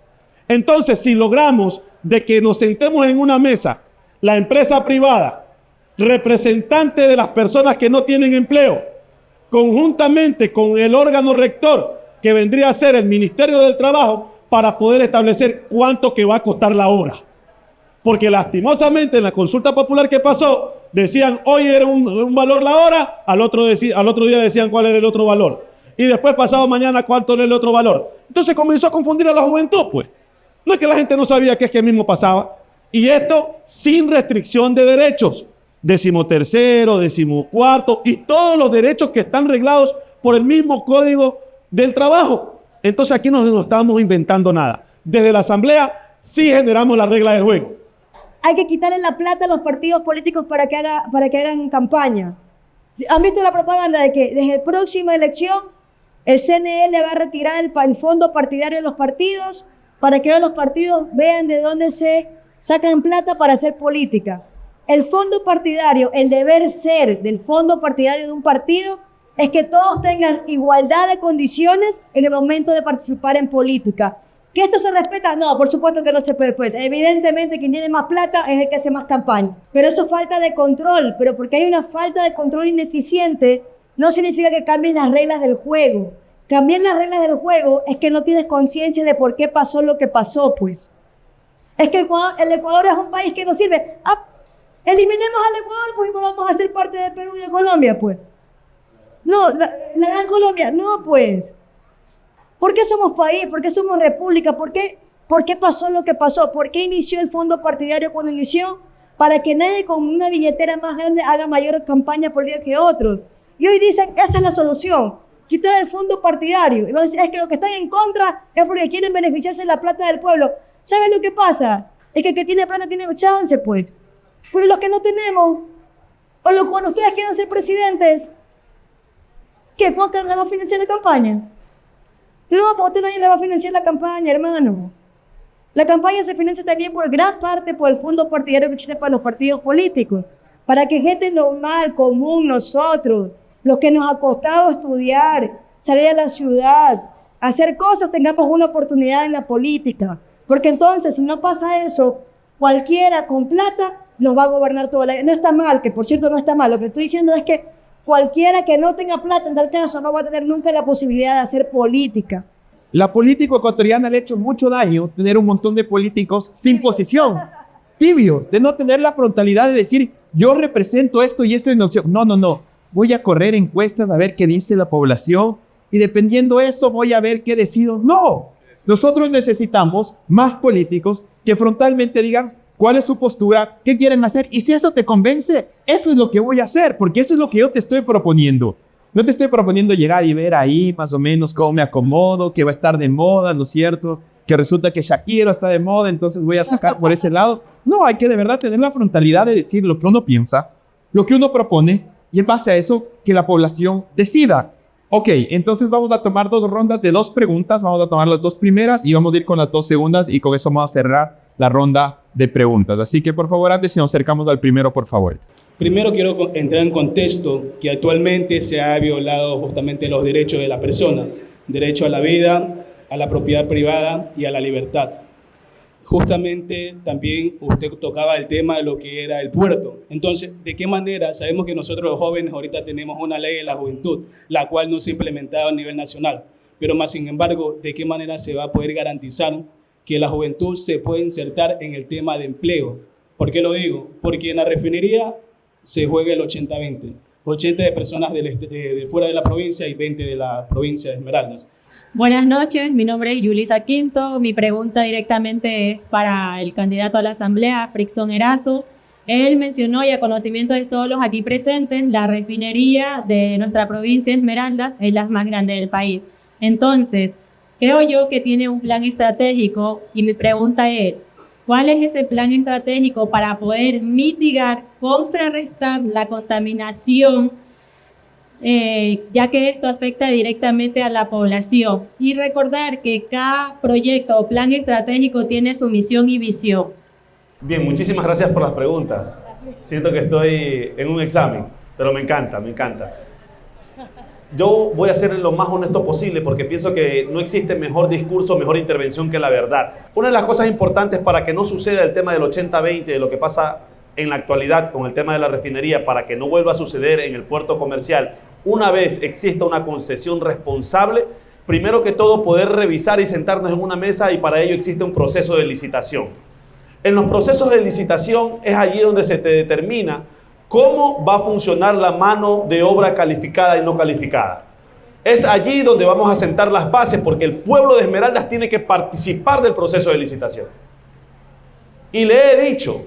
Entonces, si logramos de que nos sentemos en una mesa, la empresa privada, representante de las personas que no tienen empleo, conjuntamente con el órgano rector, que vendría a ser el Ministerio del Trabajo, para poder establecer cuánto que va a costar la hora. Porque lastimosamente en la consulta popular que pasó, decían hoy era un valor la hora, al otro día decían cuál era el otro valor. Y después pasado mañana cuánto era el otro valor. Entonces comenzó a confundir a la juventud, pues. No es que la gente no sabía qué es que mismo pasaba. Y esto sin restricción de derechos. 13º, 14º y todos los derechos que están reglados por el mismo Código del Trabajo. Entonces aquí no estamos inventando nada. Desde la Asamblea sí generamos las reglas del juego. Hay que quitarle la plata a los partidos políticos para que hagan campaña. ¿Han visto la propaganda de que desde la próxima elección el CNE le va a retirar el fondo partidario de los partidos para que los partidos vean de dónde se sacan plata para hacer política? El fondo partidario, el deber ser del fondo partidario de un partido es que todos tengan igualdad de condiciones en el momento de participar en política. ¿Que esto se respeta? No, por supuesto que no se respeta. Evidentemente, quien tiene más plata es el que hace más campaña. Pero eso es falta de control. Pero porque hay una falta de control ineficiente, no significa que cambien las reglas del juego. Cambiar las reglas del juego es que no tienes conciencia de por qué pasó lo que pasó, pues. Es que el Ecuador es un país que no sirve. Eliminemos al Ecuador, pues no vamos a ser parte de Perú y de Colombia, pues. No, la Gran Colombia, no, pues. ¿Por qué somos país? ¿Por qué somos república? ¿Por qué pasó lo que pasó? ¿Por qué inició el fondo partidario cuando inició? Para que nadie con una billetera más grande haga mayor campaña política que otros. Y hoy dicen, esa es la solución, quitar el fondo partidario. Y van a decir, es que los que están en contra es porque quieren beneficiarse de la plata del pueblo. ¿Saben lo que pasa? Es que el que tiene plata tiene chance, pues. Porque los que no tenemos, o cuando ustedes quieran ser presidentes, ¿qué? ¿Cuánto le va a financiar la campaña? No, porque usted nadie le va a financiar la campaña, hermano. La campaña se financia también por gran parte por el fondo partidario que existe para los partidos políticos. Para que gente normal, común, nosotros, los que nos ha costado estudiar, salir a la ciudad, hacer cosas, tengamos una oportunidad en la política. Porque entonces, si no pasa eso, cualquiera con plata nos va a gobernar toda la vida. No está mal, que por cierto no está mal. Lo que estoy diciendo es que cualquiera que no tenga plata, en tal caso, no va a tener nunca la posibilidad de hacer política. La política ecuatoriana le ha hecho mucho daño tener un montón de políticos sin posición, tibios, de no tener la frontalidad de decir, yo represento esto y esto es una opción. No. Voy a correr encuestas a ver qué dice la población y dependiendo de eso voy a ver qué decido. No, nosotros necesitamos más políticos que frontalmente digan, ¿cuál es su postura? ¿Qué quieren hacer? Y si eso te convence, eso es lo que voy a hacer, porque eso es lo que yo te estoy proponiendo. No te estoy proponiendo llegar y ver ahí más o menos cómo me acomodo, que va a estar de moda, ¿no es cierto? Que resulta que Shakira está de moda, entonces voy a sacar por ese lado. No, hay que de verdad tener la frontalidad de decir lo que uno piensa, lo que uno propone, y en base a eso, que la población decida. Ok, entonces vamos a tomar 2 rondas de 2 preguntas, vamos a tomar las 2 primeras y vamos a ir con las 2 segundas y con eso vamos a cerrar la ronda de preguntas. Así que por favor, antes si nos acercamos al primero, por favor. Primero quiero entrar en contexto que actualmente se ha violado justamente los derechos de la persona, derecho a la vida, a la propiedad privada y a la libertad. Justamente también usted tocaba el tema de lo que era el puerto. Entonces, ¿de qué manera? Sabemos que nosotros los jóvenes ahorita tenemos una ley de la juventud, la cual no se ha implementado a nivel nacional. Pero más sin embargo, ¿de qué manera se va a poder garantizar que la juventud se pueda insertar en el tema de empleo? ¿Por qué lo digo? Porque en la refinería se juega el 80-20. 80 de personas de fuera de la provincia y 20 de la provincia de Esmeraldas. Buenas noches, mi nombre es Yulisa Quinto. Mi pregunta directamente es para el candidato a la Asamblea, Frickson Erazo. Él mencionó, y a conocimiento de todos los aquí presentes, la refinería de nuestra provincia de Esmeraldas es la más grande del país. Entonces, creo yo que tiene un plan estratégico y mi pregunta es, ¿cuál es ese plan estratégico para poder mitigar, contrarrestar la contaminación ya que esto afecta directamente a la población. Y recordar que cada proyecto o plan estratégico tiene su misión y visión. Bien, muchísimas gracias por las preguntas. Siento que estoy en un examen, pero me encanta, me encanta. Yo voy a ser lo más honesto posible porque pienso que no existe mejor discurso, mejor intervención que la verdad. Una de las cosas importantes para que no suceda el tema del 80-20, de lo que pasa en la actualidad con el tema de la refinería, para que no vuelva a suceder en el puerto comercial, una vez exista una concesión responsable, primero que todo poder revisar y sentarnos en una mesa, y para ello existe un proceso de licitación. En los procesos de licitación es allí donde se te determina cómo va a funcionar la mano de obra calificada y no calificada. Es allí donde vamos a sentar las bases, porque el pueblo de Esmeraldas tiene que participar del proceso de licitación. Y le he dicho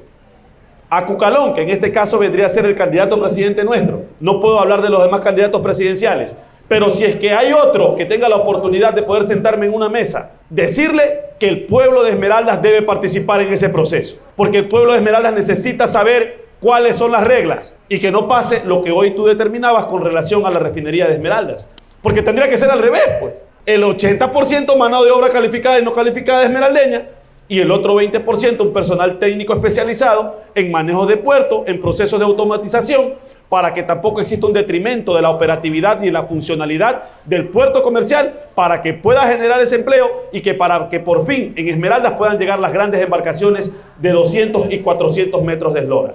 a Cucalón, que en este caso vendría a ser el candidato presidente nuestro, no puedo hablar de los demás candidatos presidenciales, pero si es que hay otro que tenga la oportunidad de poder sentarme en una mesa, decirle que el pueblo de Esmeraldas debe participar en ese proceso, porque el pueblo de Esmeraldas necesita saber cuáles son las reglas y que no pase lo que hoy tú determinabas con relación a la refinería de Esmeraldas, porque tendría que ser al revés, pues. El 80% mano de obra calificada y no calificada esmeraldeña, y el otro 20% un personal técnico especializado en manejo de puerto, en procesos de automatización, para que tampoco exista un detrimento de la operatividad y la funcionalidad del puerto comercial, para que pueda generar ese empleo y que para que por fin en Esmeraldas puedan llegar las grandes embarcaciones de 200 y 400 metros de eslora.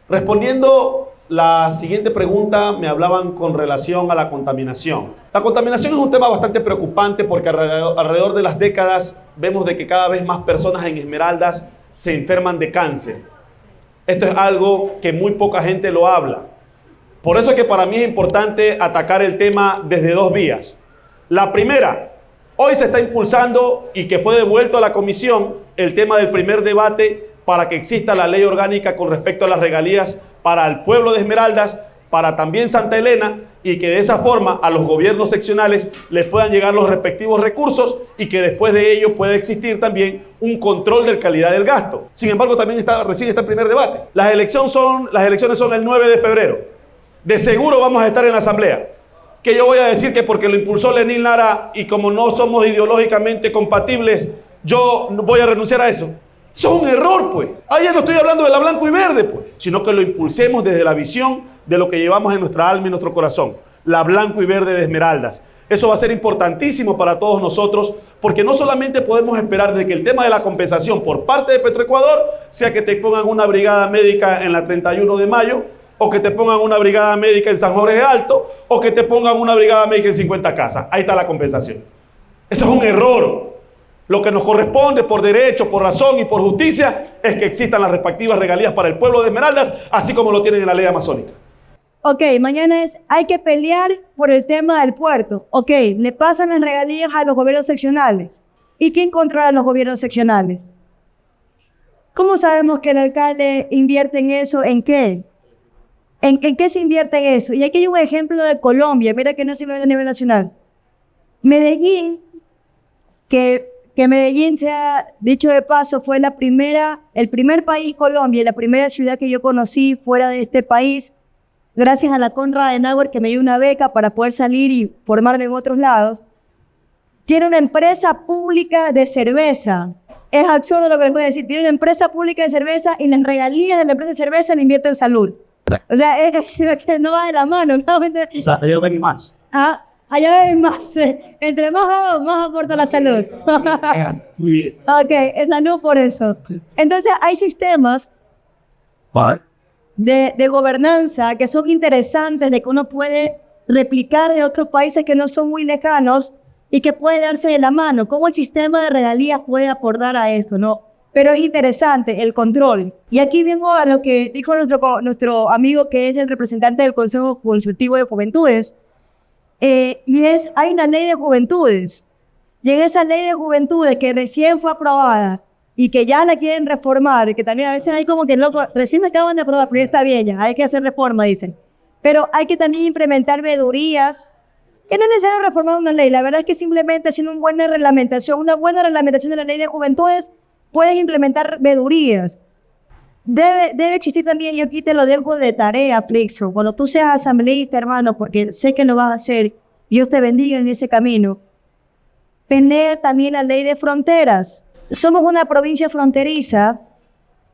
Respondiendo la siguiente pregunta, me hablaban con relación a la contaminación. La contaminación es un tema bastante preocupante porque alrededor de las décadas vemos de que cada vez más personas en Esmeraldas se enferman de cáncer. Esto es algo que muy poca gente lo habla. Por eso es que para mí es importante atacar el tema desde dos vías. La primera, hoy se está impulsando y que fue devuelto a la comisión el tema del primer debate para que exista la ley orgánica con respecto a las regalías para el pueblo de Esmeraldas, para también Santa Elena, y que de esa forma a los gobiernos seccionales les puedan llegar los respectivos recursos y que después de ello pueda existir también un control de la calidad del gasto. Sin embargo, también recién está el primer debate. Las elecciones son el 9 de febrero. De seguro vamos a estar en la asamblea. Que yo voy a decir que porque lo impulsó Lenín Lara y como no somos ideológicamente compatibles, yo voy a renunciar a eso. Eso es un error, pues. Ahí ya no estoy hablando de la blanco y verde, pues, sino que lo impulsemos desde la visión de lo que llevamos en nuestra alma y nuestro corazón, la blanco y verde de Esmeraldas. Eso va a ser importantísimo para todos nosotros, porque no solamente podemos esperar de que el tema de la compensación por parte de Petroecuador sea que te pongan una brigada médica en la 31 de mayo, o que te pongan una brigada médica en San Jorge Alto, o que te pongan una brigada médica en 50 casas. Ahí está la compensación. Eso es un error. Lo que nos corresponde por derecho, por razón y por justicia es que existan las respectivas regalías para el pueblo de Esmeraldas, así como lo tienen en la ley amazónica. Ok, mañana hay que pelear por el tema del puerto. Ok, le pasan las regalías a los gobiernos seccionales. ¿Y quién controla los gobiernos seccionales? ¿Cómo sabemos que el alcalde invierte en eso? ¿En qué? ¿En qué se invierte en eso? Y aquí hay un ejemplo de Colombia, mira que no se ve a nivel nacional. Medellín, que Medellín, sea dicho de paso, fue el primer país, Colombia, la primera ciudad que yo conocí fuera de este país, gracias a la Konrad Adenauer, que me dio una beca para poder salir y formarme en otros lados. Tiene una empresa pública de cerveza. Es absurdo lo que les voy a decir. Tiene una empresa pública de cerveza y las regalías de la empresa de cerveza le invierte en salud. O sea, es que no va de la mano, ¿no? O sea, yo ven más. Allá hay más. Entre más hago, más aporta la salud. Muy bien. Ok, es salud por eso. Entonces, hay sistemas de gobernanza que son interesantes, de que uno puede replicar de otros países que no son muy lejanos y que puede darse de la mano. ¿Cómo el sistema de regalías puede aportar a esto, no? Pero es interesante el control. Y aquí vengo a lo que dijo nuestro amigo, que es el representante del Consejo Consultivo de Juventudes. Hay una ley de juventudes. Y en esa ley de juventudes que recién fue aprobada y que ya la quieren reformar, que también a veces hay como que loco, recién la acaban de aprobar, pero ya está bien, ya hay que hacer reforma, dicen. Pero hay que también implementar vedurías, que no es necesario reformar una ley. La verdad es que simplemente haciendo una buena reglamentación de la ley de juventudes, puedes implementar vedurías. Debe existir también, yo aquí te lo dejo de tarea, Flixo, cuando tú seas asambleísta, hermano, porque sé que lo vas a hacer, Dios te bendiga en ese camino, tener también la ley de fronteras. Somos una provincia fronteriza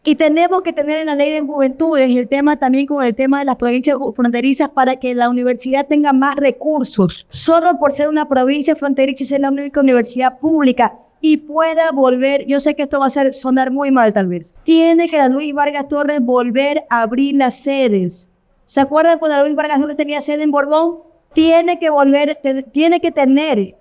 y tenemos que tener en la ley de juventudes y el tema también con el tema de las provincias fronterizas para que la universidad tenga más recursos. Solo por ser una provincia fronteriza y ser la única universidad pública y pueda volver, yo sé que esto va a sonar muy mal tal vez, tiene que la Luis Vargas Torres volver a abrir las sedes. ¿Se acuerdan cuando la Luis Vargas Torres tenía sede en Borbón? Tiene que volver, tiene que tener.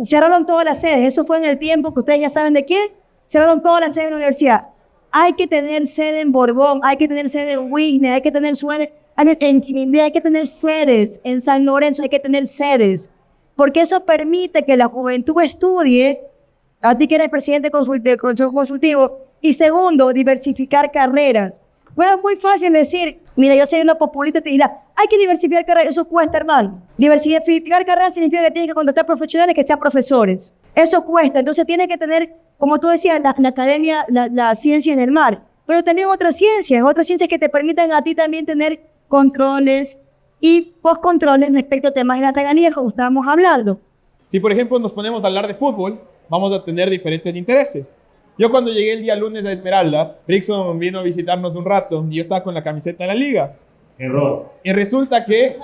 Cerraron todas las sedes, eso fue en el tiempo que ustedes ya saben de quién, cerraron todas las sedes de la universidad. Hay que tener sede en Borbón, hay que tener sede en Wisne, hay que tener sede en Quimindé, hay que tener sedes en San Lorenzo, hay que tener sedes, porque eso permite que la juventud estudie, a ti que eres presidente del Consejo Consultivo, y segundo, diversificar carreras. Bueno, es muy fácil decir, mira, yo soy una populista y te dirá, hay que diversificar carreras, eso cuesta, hermano. Diversificar carreras significa que tienes que contratar profesionales que sean profesores. Eso cuesta, entonces tienes que tener, como tú decías, la academia, la ciencia en el mar. Pero tenemos otras ciencias que te permitan a ti también tener controles y postcontroles respecto a temas de la taganía, como estábamos hablando. Si, por ejemplo, nos ponemos a hablar de fútbol, vamos a tener diferentes intereses. Yo cuando llegué el día lunes a Esmeraldas, Frickson vino a visitarnos un rato y yo estaba con la camiseta de la liga. Error. Y resulta que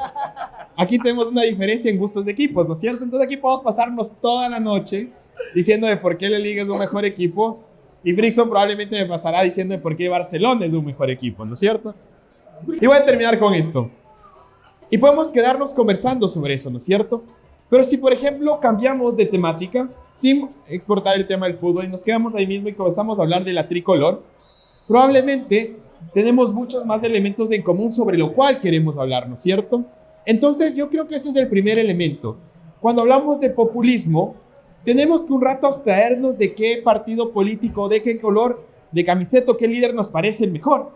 aquí tenemos una diferencia en gustos de equipos, ¿no es cierto? Entonces aquí podemos pasarnos toda la noche diciendo de por qué la liga es un mejor equipo y Frickson probablemente me pasará diciendo de por qué Barcelona es un mejor equipo, ¿no es cierto? Y voy a terminar con esto. Y podemos quedarnos conversando sobre eso, ¿no es cierto? Pero si, por ejemplo, cambiamos de temática, sin exportar el tema del fútbol, y nos quedamos ahí mismo y comenzamos a hablar de la tricolor, probablemente tenemos muchos más elementos en común sobre lo cual queremos hablar, ¿no es cierto? Entonces, yo creo que ese es el primer elemento. Cuando hablamos de populismo, tenemos que un rato abstraernos de qué partido político, de qué color, de camiseta, qué líder nos parece el mejor.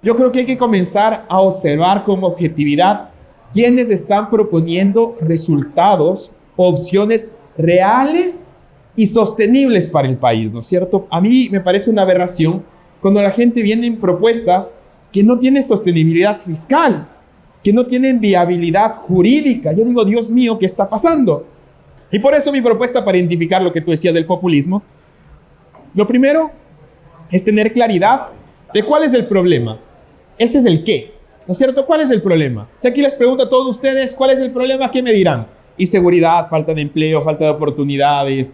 Yo creo que hay que comenzar a observar con objetividad quienes están proponiendo resultados, opciones reales y sostenibles para el país, ¿no es cierto? A mí me parece una aberración cuando la gente viene en propuestas que no tienen sostenibilidad fiscal, que no tienen viabilidad jurídica. Yo digo, Dios mío, ¿qué está pasando? Y por eso mi propuesta para identificar lo que tú decías del populismo, lo primero es tener claridad de cuál es el problema. Ese es el qué. ¿No es cierto? ¿Cuál es el problema? Si aquí les pregunto a todos ustedes, ¿cuál es el problema? ¿Qué me dirán? Inseguridad, falta de empleo, falta de oportunidades,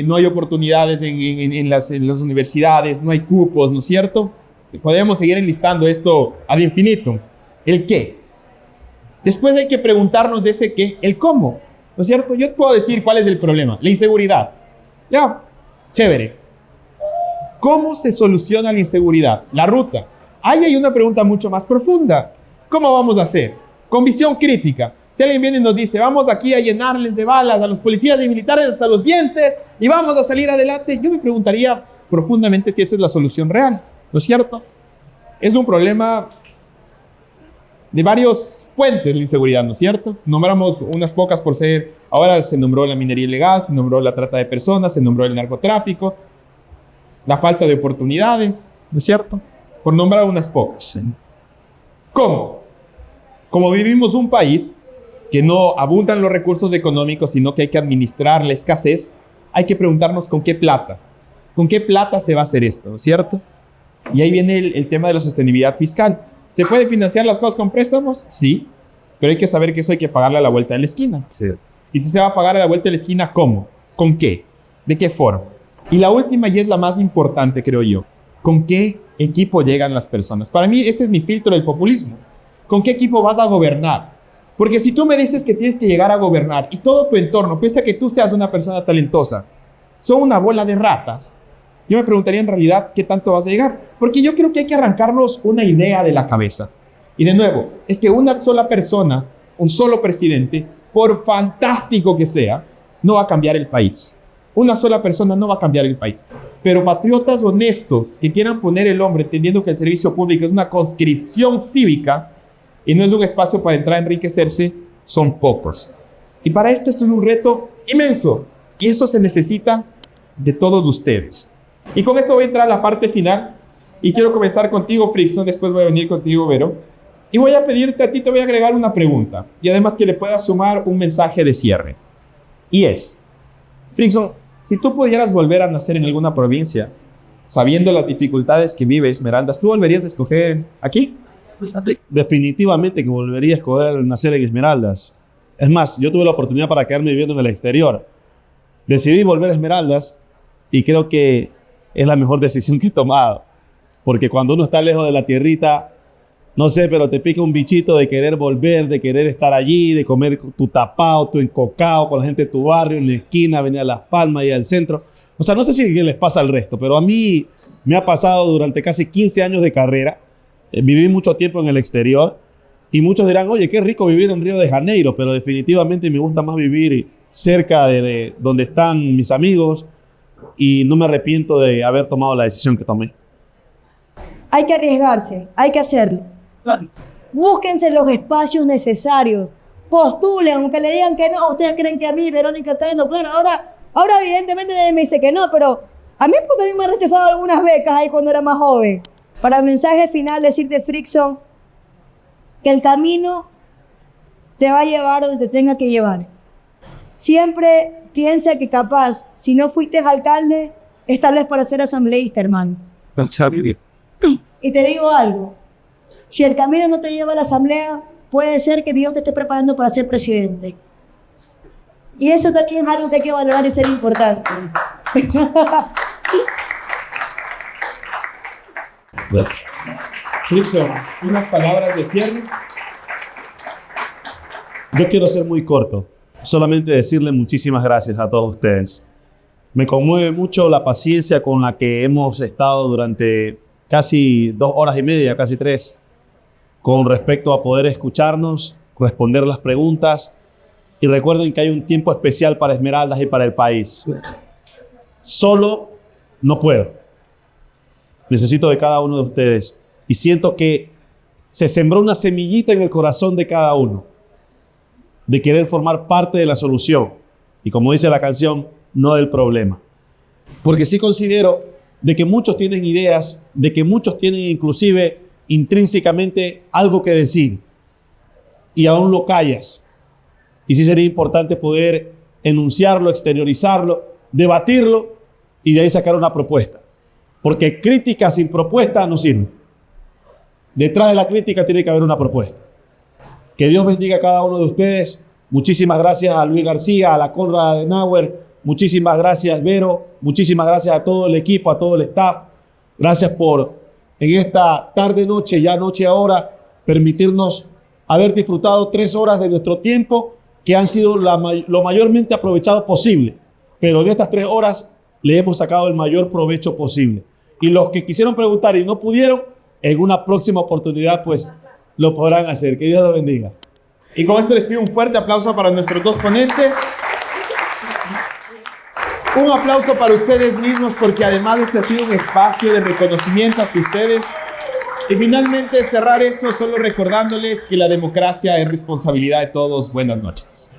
no hay oportunidades en las universidades, no hay cupos, ¿no es cierto? Podemos seguir enlistando esto ad infinito. ¿El qué? Después hay que preguntarnos de ese qué, el cómo, ¿no es cierto? Yo puedo decir cuál es el problema, la inseguridad. Ya, chévere. ¿Cómo se soluciona la inseguridad? La ruta. Ahí hay una pregunta mucho más profunda. ¿Cómo vamos a hacer? Con visión crítica. Si alguien viene y nos dice, vamos aquí a llenarles de balas a los policías y militares hasta los dientes y vamos a salir adelante, yo me preguntaría profundamente si esa es la solución real, ¿no es cierto? Es un problema de varias fuentes la inseguridad, ¿no es cierto? Nombramos unas pocas por ser, ahora se nombró la minería ilegal, se nombró la trata de personas, se nombró el narcotráfico, la falta de oportunidades, ¿no es cierto? Por nombrar unas pocas. ¿Cómo? Como vivimos un país que no abundan los recursos económicos, sino que hay que administrar la escasez, hay que preguntarnos con qué plata se va a hacer esto, ¿no es cierto? Y ahí viene el tema de la sostenibilidad fiscal. ¿Se puede financiar las cosas con préstamos? Sí, pero hay que saber que eso hay que pagarle a la vuelta de la esquina. Sí. Y si se va a pagar a la vuelta de la esquina, ¿cómo? ¿Con qué? ¿De qué forma? Y la última, y es la más importante, creo yo, ¿con qué equipo llegan las personas? Para mí ese es mi filtro del populismo. ¿Con qué equipo vas a gobernar? Porque si tú me dices que tienes que llegar a gobernar y todo tu entorno, pese a que tú seas una persona talentosa, son una bola de ratas, yo me preguntaría en realidad qué tanto vas a llegar. Porque yo creo que hay que arrancarnos una idea de la cabeza. Y de nuevo, es que una sola persona, un solo presidente, por fantástico que sea, no va a cambiar el país. Una sola persona no va a cambiar el país. Pero patriotas honestos que quieran poner el hombre entendiendo que el servicio público es una conscripción cívica y no es un espacio para entrar a enriquecerse, son pocos. Y para esto es un reto inmenso. Y eso se necesita de todos ustedes. Y con esto voy a entrar a la parte final. Y quiero comenzar contigo, Frickson, después voy a venir contigo, Vero. Y voy a pedirte a ti, te voy a agregar una pregunta. Y además que le puedas sumar un mensaje de cierre. Y es, Frickson, si tú pudieras volver a nacer en alguna provincia, sabiendo las dificultades que vive Esmeraldas, ¿tú volverías a escoger aquí? Definitivamente que volvería a escoger nacer en Esmeraldas. Es más, yo tuve la oportunidad para quedarme viviendo en el exterior. Decidí volver a Esmeraldas y creo que es la mejor decisión que he tomado. Porque cuando uno está lejos de la tierrita, no sé, pero te pica un bichito de querer volver, de querer estar allí, de comer tu tapao, tu encocao con la gente de tu barrio, en la esquina, venir a Las Palmas y al centro. O sea, no sé si les pasa al resto, pero a mí me ha pasado durante casi 15 años de carrera. Viví mucho tiempo en el exterior y muchos dirán, oye, qué rico vivir en Río de Janeiro, pero definitivamente me gusta más vivir cerca de donde están mis amigos y no me arrepiento de haber tomado la decisión que tomé. Hay que arriesgarse, hay que hacerlo. Búsquense los espacios necesarios, postulen, aunque le digan que no, ustedes creen que a mí, Verónica, está yendo, bueno, ahora evidentemente nadie me dice que no, pero a mí pues, también me han rechazado algunas becas ahí cuando era más joven. Para el mensaje final, decirte, Frickson, que el camino te va a llevar donde te tenga que llevar. Siempre piensa que capaz, si no fuiste alcalde, es tal vez para ser asambleísta, hermano. Y te digo algo, si el camino no te lleva a la asamblea, puede ser que Dios te esté preparando para ser presidente. Y eso también es algo que hay que valorar y ser importante. Frickson, unas palabras de cierre. Yo quiero ser muy corto, solamente decirle muchísimas gracias a todos ustedes. Me conmueve mucho la paciencia con la que hemos estado durante casi 2 horas y media, casi 3, con respecto a poder escucharnos, responder las preguntas. Y recuerden que hay un tiempo especial para Esmeraldas y para el país. Solo no puedo. Necesito de cada uno de ustedes. Y siento que se sembró una semillita en el corazón de cada uno, de querer formar parte de la solución. Y como dice la canción, no del problema. Porque sí considero de que muchos tienen ideas, de que muchos tienen inclusive intrínsecamente algo que decir. Y aún lo callas. Y sí sería importante poder enunciarlo, exteriorizarlo, debatirlo y de ahí sacar una propuesta. Porque crítica sin propuesta no sirve. Detrás de la crítica tiene que haber una propuesta. Que Dios bendiga a cada uno de ustedes. Muchísimas gracias a Luis García, a la Conrad Adenauer. Muchísimas gracias, Vero. Muchísimas gracias a todo el equipo, a todo el staff. Gracias por, en esta tarde-noche, ya noche ahora, permitirnos haber disfrutado 3 horas de nuestro tiempo que han sido lo mayormente aprovechado posible. Pero de estas 3 horas le hemos sacado el mayor provecho posible. Y los que quisieron preguntar y no pudieron, en una próxima oportunidad, pues, lo podrán hacer. Que Dios los bendiga. Y con esto les pido un fuerte aplauso para nuestros 2 ponentes. Un aplauso para ustedes mismos porque además este ha sido un espacio de reconocimiento hacia ustedes. Y finalmente cerrar esto solo recordándoles que la democracia es responsabilidad de todos. Buenas noches.